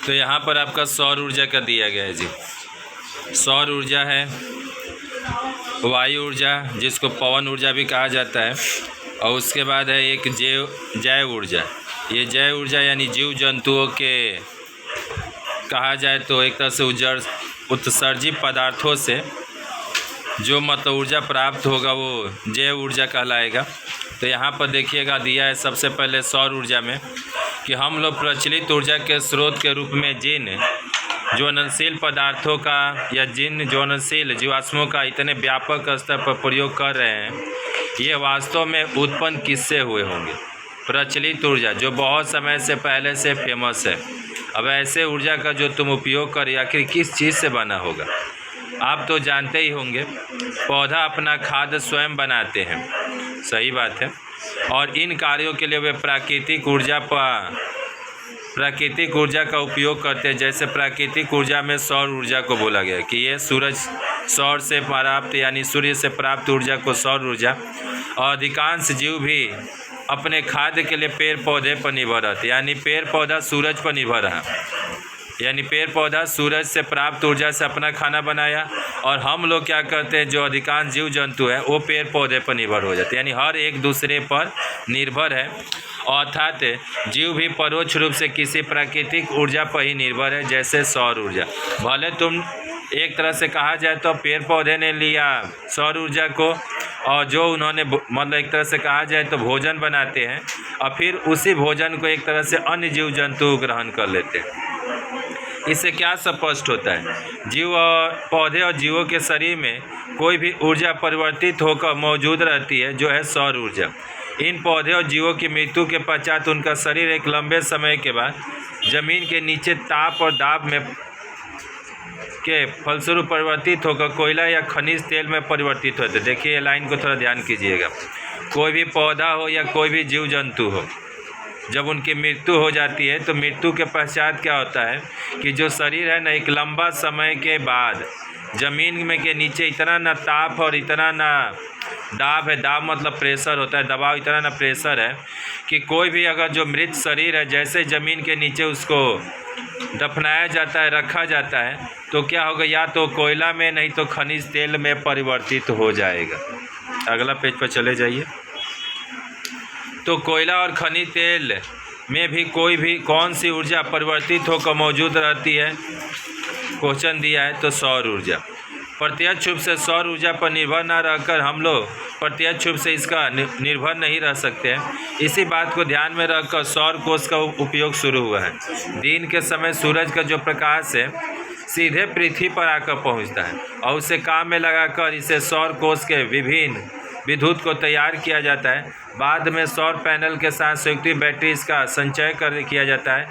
तो यहाँ पर आपका सौर ऊर्जा का दिया गया है जी। सौर ऊर्जा है, वायु ऊर्जा जिसको पवन ऊर्जा भी कहा जाता है, और उसके बाद है एक जैव ऊर्जा। ये जैव ऊर्जा यानी जीव जंतुओं के कहा जाए तो एक तरह से उत्सर्जित पदार्थों से जो मतलब ऊर्जा प्राप्त होगा वो जैव ऊर्जा कहलाएगा। तो यहाँ पर देखिएगा दिया है सबसे पहले सौर ऊर्जा में कि हम लोग प्रचलित ऊर्जा के स्रोत के रूप में जिन ज्वलनशील पदार्थों का या जिन ज्वलनशील जीवाश्मों का इतने व्यापक स्तर पर प्रयोग कर रहे हैं, ये वास्तव में उत्पन्न किससे हुए होंगे? प्रचलित ऊर्जा जो बहुत समय से पहले से फेमस है। अब ऐसे ऊर्जा का जो तुम उपयोग कर आखिर किस चीज़ से बना होगा? आप तो जानते ही होंगे, पौधा अपना खाद्य स्वयं बनाते हैं, सही बात है, और इन कार्यों के लिए वे प्राकृतिक ऊर्जा का उपयोग करते हैं। जैसे प्राकृतिक ऊर्जा में सौर ऊर्जा को बोला गया कि ये सौर से प्राप्त यानी सूर्य से प्राप्त ऊर्जा को सौर ऊर्जा। और अधिकांश जीव भी अपने खाद्य के लिए पेड़ पौधे पर निर्भर रहते, यानी पेड़ पौधा सूरज पर निर्भर रहा, यानी पेड़ पौधा सूरज से प्राप्त ऊर्जा से अपना खाना बनाया, और हम लोग क्या करते हैं, जो अधिकांश जीव जंतु है वो पेड़ पौधे पर निर्भर हो जाते हैं, यानी हर एक दूसरे पर निर्भर है। अर्थात जीव भी परोक्ष रूप से किसी प्राकृतिक ऊर्जा पर ही निर्भर है, जैसे सौर ऊर्जा। भले तुम एक तरह से कहा जाए तो पेड़ पौधे ने लिया सौर ऊर्जा को, और जो उन्होंने मतलब एक तरह से कहा जाए तो भोजन बनाते हैं, और फिर उसी भोजन को एक तरह से अन्य जीव जंतु ग्रहण कर लेते हैं। इससे क्या स्पष्ट होता है? जीव और पौधे और जीवों के शरीर में कोई भी ऊर्जा परिवर्तित होकर मौजूद रहती है, जो है सौर ऊर्जा। इन पौधे और जीवों की मृत्यु के पश्चात उनका शरीर एक लंबे समय के बाद जमीन के नीचे ताप और दाब में के फलस्वरूप परिवर्तित होकर कोयला या खनिज तेल में परिवर्तित होते। देखिए ये लाइन को थोड़ा ध्यान कीजिएगा। कोई भी पौधा हो या कोई भी जीव जंतु हो, जब उनकी मृत्यु हो जाती है तो मृत्यु के पश्चात क्या होता है कि जो शरीर है ना, एक लंबा समय के बाद ज़मीन में के नीचे इतना ना ताप और इतना ना दाब है, दाब मतलब प्रेशर होता है, दबाव इतना ना प्रेशर है कि कोई भी अगर जो मृत शरीर है, जैसे ज़मीन के नीचे उसको दफनाया जाता है, रखा जाता है, तो क्या होगा, या तो कोयला में नहीं तो खनिज तेल में परिवर्तित हो जाएगा। अगला पेज पर चले जाइए। तो कोयला और खनिज तेल में भी कौन सी ऊर्जा परिवर्तित होकर मौजूद रहती है? क्वेश्चन दिया है तो सौर ऊर्जा। प्रत्यक्ष रूप से सौर ऊर्जा पर निर्भर न रहकर हम लोग प्रत्यक्ष रूप से इसका निर्भर नहीं रह सकते हैं। इसी बात को ध्यान में रखकर सौर कोष का उपयोग शुरू हुआ है। दिन के समय सूरज का जो प्रकाश है सीधे पृथ्वी पर आकर पहुंचता है, और उसे काम में लगाकर इसे सौर कोष के विभिन्न विद्युत को तैयार किया जाता है। बाद में सौर पैनल के साथ संयुक्त बैटरी इसका संचय किया जाता है,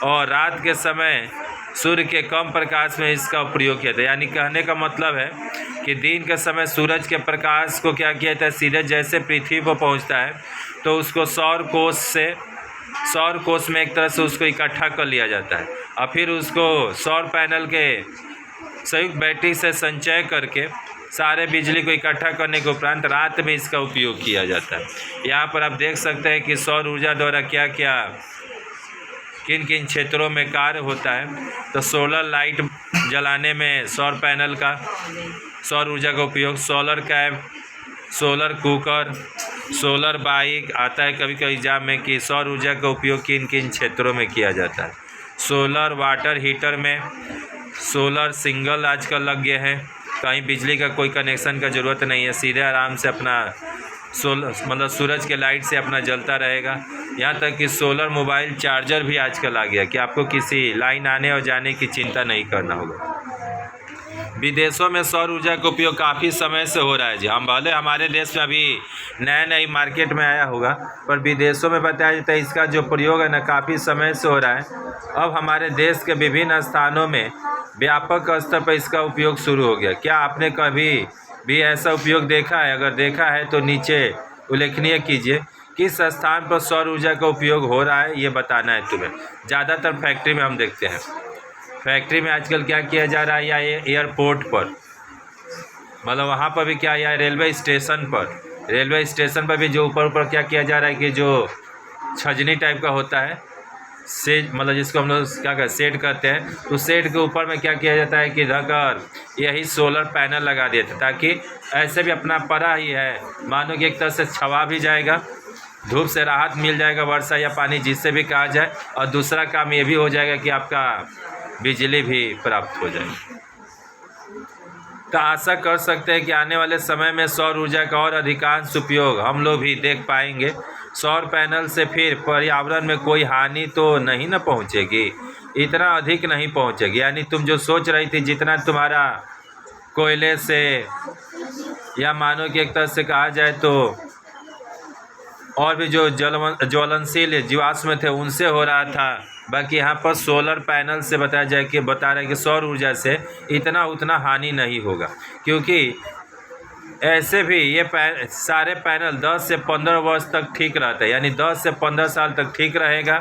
और रात के समय सूर्य के कम प्रकाश में इसका प्रयोग किया जाता है। यानी कहने का मतलब है कि दिन के समय सूरज के प्रकाश को क्या किया जाता है, सीधे जैसे पृथ्वी पर पहुंचता है तो उसको सौर कोष में एक तरह से उसको इकट्ठा कर लिया जाता है, और फिर उसको सौर पैनल के संयुक्त बैटरी से संचय करके सारे बिजली को इकट्ठा करने के उपरांत रात में इसका उपयोग किया जाता है। यहाँ पर आप देख सकते हैं कि सौर ऊर्जा द्वारा क्या क्या किन किन क्षेत्रों में कार्य होता है। तो सोलर लाइट जलाने में सौर पैनल का सौर ऊर्जा का उपयोग, solar cap, solar cooker, solar bike आता है कभी कभी एग्जाम में कि सौर ऊर्जा का उपयोग किन किन क्षेत्रों में किया जाता है। सोलर वाटर हीटर में सोलर सिंगल आजकल लग गए हैं, कहीं बिजली का कोई कनेक्शन का ज़रूरत नहीं है, सीधे आराम से अपना मतलब सूरज के लाइट से अपना जलता रहेगा। यहाँ तक कि सोलर मोबाइल चार्जर भी आजकल आ गया कि आपको किसी लाइन आने और जाने की चिंता नहीं करना होगा। विदेशों में सौर ऊर्जा का उपयोग काफ़ी समय से हो रहा है जी। हम भले हमारे देश में अभी नई मार्केट में आया होगा, पर विदेशों में बताया जाता है इसका जो प्रयोग है ना काफ़ी समय से हो रहा है। अब हमारे देश के विभिन्न स्थानों में व्यापक स्तर पर इसका उपयोग शुरू हो गया। क्या आपने कभी भी ऐसा उपयोग देखा है? अगर देखा है तो नीचे उल्लेखनीय कीजिए किस स्थान पर सौर ऊर्जा का उपयोग हो रहा है, ये बताना है तुम्हें। ज़्यादातर फैक्ट्री में हम देखते हैं। फैक्ट्री में आजकल क्या किया जा रहा है, या एयरपोर्ट पर, मतलब वहाँ पर भी क्या, या रेलवे स्टेशन पर भी जो ऊपर क्या किया जा रहा है कि जो छजनी टाइप का होता है, सेट मतलब जिसको हम लोग क्या कहते सेट करते हैं, तो सेट के ऊपर में क्या किया जाता है कि रखकर यही सोलर पैनल लगा देते ताकि ऐसे भी अपना पड़ा ही है, मानो कि एक तरह से छवा भी जाएगा, धूप से राहत मिल जाएगा, वर्षा या पानी जिससे भी कहा जाए, और दूसरा काम ये भी हो जाएगा कि आपका बिजली भी प्राप्त हो जाएगी। तो आशा कर सकते हैं कि आने वाले समय में सौर ऊर्जा का और अधिकांश उपयोग हम लोग भी देख पाएंगे। सौर पैनल से फिर पर्यावरण में कोई हानि तो नहीं न पहुंचेगी, इतना अधिक नहीं पहुंचेगी। यानी तुम जो सोच रही थी जितना तुम्हारा कोयले से या मानो कि एक तरह से कहा जाए तो और भी जो ज्वलनशील जीवाश्म थे उनसे हो रहा था, बाकी यहाँ पर सोलर पैनल से बता रहे हैं कि सौर ऊर्जा से इतना उतना हानि नहीं होगा, क्योंकि ऐसे भी ये सारे पैनल 10 से 15 वर्ष तक ठीक रहता है, यानी 10 से 15 साल तक ठीक रहेगा।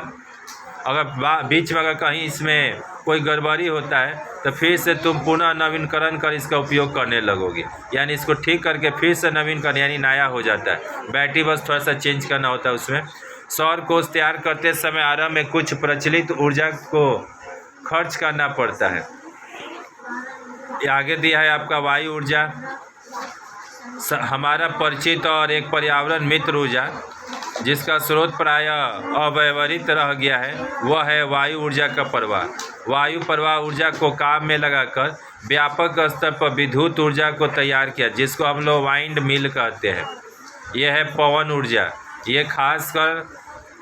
अगर बीच में अगर कहीं इसमें कोई गड़बड़ी होता है तो फिर से तुम पुनः नवीनीकरण कर इसका उपयोग करने लगोगे, यानी इसको ठीक करके फिर से नवीनीकरण यानी नया हो जाता है। बैटरी बस थोड़ा सा चेंज करना होता है उसमें। सौर कोष तैयार करते समय आरंभ में कुछ प्रचलित ऊर्जा को खर्च करना पड़ता है। ये आगे दिया है आपका वायु ऊर्जा, हमारा परिचित और एक पर्यावरण मित्र ऊर्जा जिसका स्रोत प्रायः अव्यवहृत रह गया है, वह है वायु ऊर्जा का प्रवाह। वायु प्रवाह ऊर्जा को काम में लगाकर व्यापक स्तर पर विद्युत ऊर्जा को तैयार किया, जिसको हम लोग वाइंड मिल कहते हैं। यह है पवन ऊर्जा। ये खासकर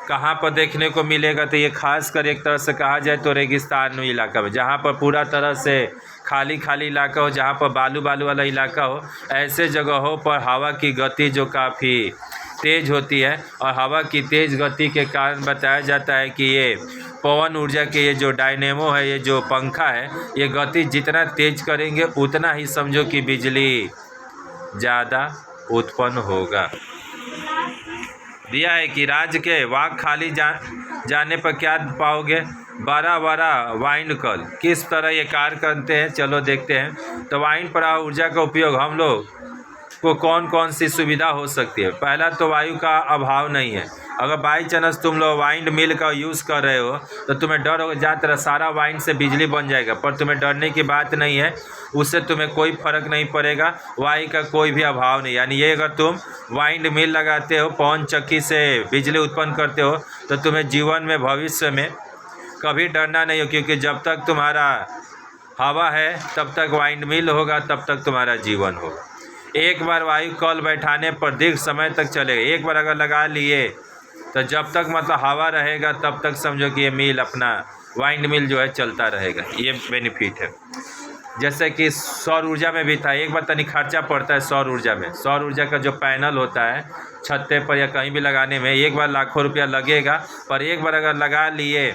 कहाँ पर देखने को मिलेगा, तो ये खासकर एक तरह से कहा जाए तो रेगिस्तान इलाका में, जहाँ पर पूरा तरह से खाली इलाका हो, जहाँ पर बालू वाला इलाका हो, ऐसे जगहों पर हवा की गति जो काफ़ी तेज़ होती है, और हवा की तेज़ गति के कारण बताया जाता है कि ये पवन ऊर्जा के ये जो डायनेमो है, ये जो पंखा है, ये गति जितना तेज करेंगे उतना ही समझो कि बिजली ज़्यादा उत्पन्न होगा। दिया है कि राज्य के वाक खाली जाने पर क्या पाओगे, बड़ा वाइंड कल किस तरह ये कार्य करते हैं, चलो देखते हैं। तो वाइंड प्रवाह ऊर्जा का उपयोग हम लोग को कौन कौन सी सुविधा हो सकती है। पहला तो वायु का अभाव नहीं है। अगर बाई चांस तुम लोग वाइंड मिल का यूज़ कर रहे हो तो तुम्हें डर होगा ज़्यादातर सारा वाइंड से बिजली बन जाएगा, पर तुम्हें डरने की बात नहीं है, उससे तुम्हें कोई फ़र्क नहीं पड़ेगा। वायु का कोई भी अभाव नहीं, यानी ये अगर तुम वाइंड मिल लगाते हो, पवन चक्की से बिजली उत्पन्न करते हो, तो तुम्हें जीवन में भविष्य में कभी डरना नहीं हो, क्योंकि जब तक तुम्हारा हवा है तब तक वाइंड मिल होगा, तब तक तुम्हारा जीवन होगा। एक बार वायु कल बैठाने पर दीर्घ समय तक चलेगा। एक बार अगर लगा लिए तो जब तक मतलब हवा रहेगा तब तक समझो कि ये मिल अपना वाइंड मिल जो है चलता रहेगा। ये बेनिफिट है। जैसे कि सौर ऊर्जा में भी था, एक बार तनिक खर्चा पड़ता है सौर ऊर्जा में। सौर ऊर्जा का जो पैनल होता है छत्ते पर या कहीं भी लगाने में एक बार लाखों रुपया लगेगा, पर एक बार अगर लगा लिए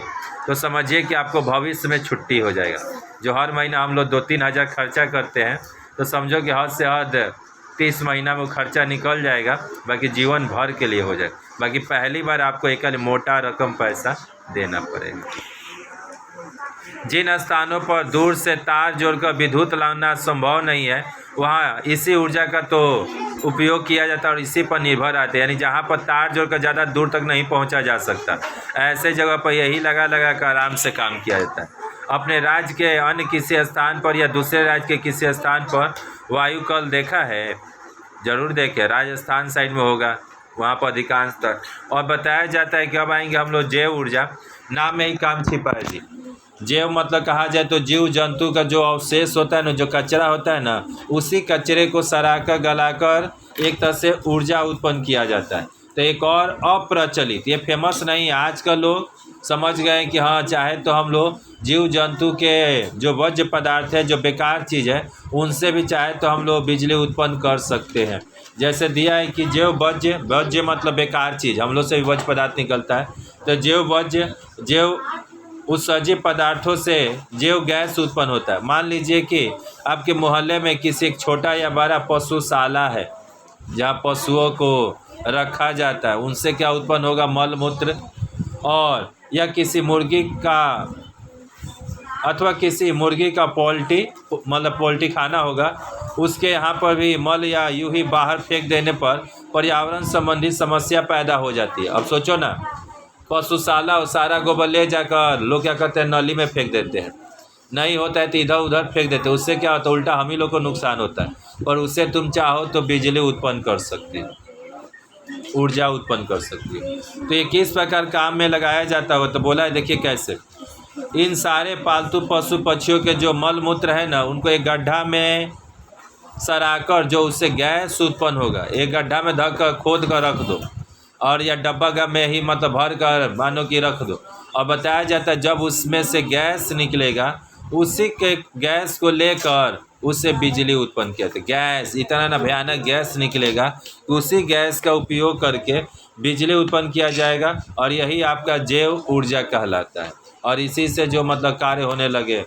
तो समझिए कि आपको भविष्य में छुट्टी हो जाएगा। जो हर महीना हम लोग 2-3 हज़ार खर्चा करते हैं, तो समझो कि हद से हद 30 महीना में वो खर्चा निकल जाएगा, बाकी जीवन भर के लिए हो जाएगा। बाकी पहली बार आपको एक मोटा रकम पैसा देना पड़ेगा। जिन स्थानों पर दूर से तार जोड़कर विद्युत लाना संभव नहीं है, वहाँ इसी ऊर्जा का तो उपयोग किया जाता है और इसी पर निर्भर आते हैं। यानी जहाँ पर तार जोड़कर ज़्यादा दूर तक नहीं पहुँचा जा सकता, ऐसे जगह पर यही लगा कर आराम से काम किया जाता है। अपने राज्य के अन्य किसी स्थान पर या दूसरे राज्य के किसी स्थान पर वायु कल देखा है? ज़रूर देखे, राजस्थान साइड में होगा, वहाँ पर अधिकांश तक। और बताया जाता है कि अब आएंगे हम लोग जैव ऊर्जा। नाम में ही काम छिपा है जी। जैव मतलब कहा जाए तो जीव जंतु का जो अवशेष होता है ना, जो कचरा होता है ना, उसी कचरे को सड़ाकर गलाकर एक तरह से ऊर्जा उत्पन्न किया जाता है। तो एक और अप्रचलित, ये फेमस नहीं है, आज का लोग समझ गए कि हाँ चाहे तो हम लोग जीव जंतु के जो वर्ज्य पदार्थ है, जो बेकार चीज़ है, उनसे भी चाहे तो हम लोग बिजली उत्पन्न कर सकते हैं। जैसे दिया है कि जैव वर्ज्य मतलब बेकार चीज़, हम लोग से भी वर्ज्य पदार्थ निकलता है। तो जैव उत्सर्जित पदार्थों से जैव गैस उत्पन्न होता है। मान लीजिए कि आपके मोहल्ले में किसी एक छोटा या बड़ा पशुशाला है जहाँ पशुओं को रखा जाता है, उनसे क्या उत्पन्न होगा? मल मूत्र। और या किसी मुर्गी का अथवा किसी मुर्गी का पोल्ट्री खाना होगा, उसके यहाँ पर भी मल या यूं ही बाहर फेंक देने पर पर्यावरण संबंधी समस्या पैदा हो जाती है। अब सोचो ना, पशुशाला और सारा गोबर ले जाकर लोग क्या करते हैं, नली में फेंक देते हैं। नहीं होता है तो इधर उधर फेंक देते हैं। उससे क्या होता है, उल्टा हम ही लोग को नुकसान होता है। और उससे तुम चाहो तो बिजली उत्पन्न कर सकती हो, ऊर्जा उत्पन्न कर सकती हो। तो ये किस प्रकार काम में लगाया जाता हो, तो बोला है देखिए कैसे। इन सारे पालतू पशु पक्षियों के जो मल मूत्र है ना, उनको एक गड्ढा में सराकर जो उससे गैस उत्पन्न होगा, एक गड्ढा में धक कर खोद कर रख दो, और या डब्बा में ही मतलब भर कर मानो कि रख दो। और बताया जाता है जब उसमें से गैस निकलेगा, उसी के गैस को लेकर उससे बिजली उत्पन्न किया था। गैस इतना ना भयानक गैस निकलेगा, उसी गैस का उपयोग करके बिजली उत्पन्न किया जाएगा। और यही आपका जैव ऊर्जा कहलाता है। और इसी से जो मतलब कार्य होने लगे,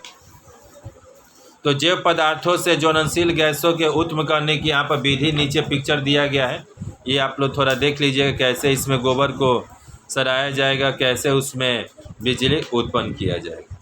तो जैव पदार्थों से ज्वलनशील गैसों के उत्पन्न करने की यहाँ पर विधि नीचे पिक्चर दिया गया है। ये आप लोग थोड़ा देख लीजिएगा कैसे इसमें गोबर को सराया जाएगा, कैसे उसमें बिजली उत्पन्न किया जाएगा।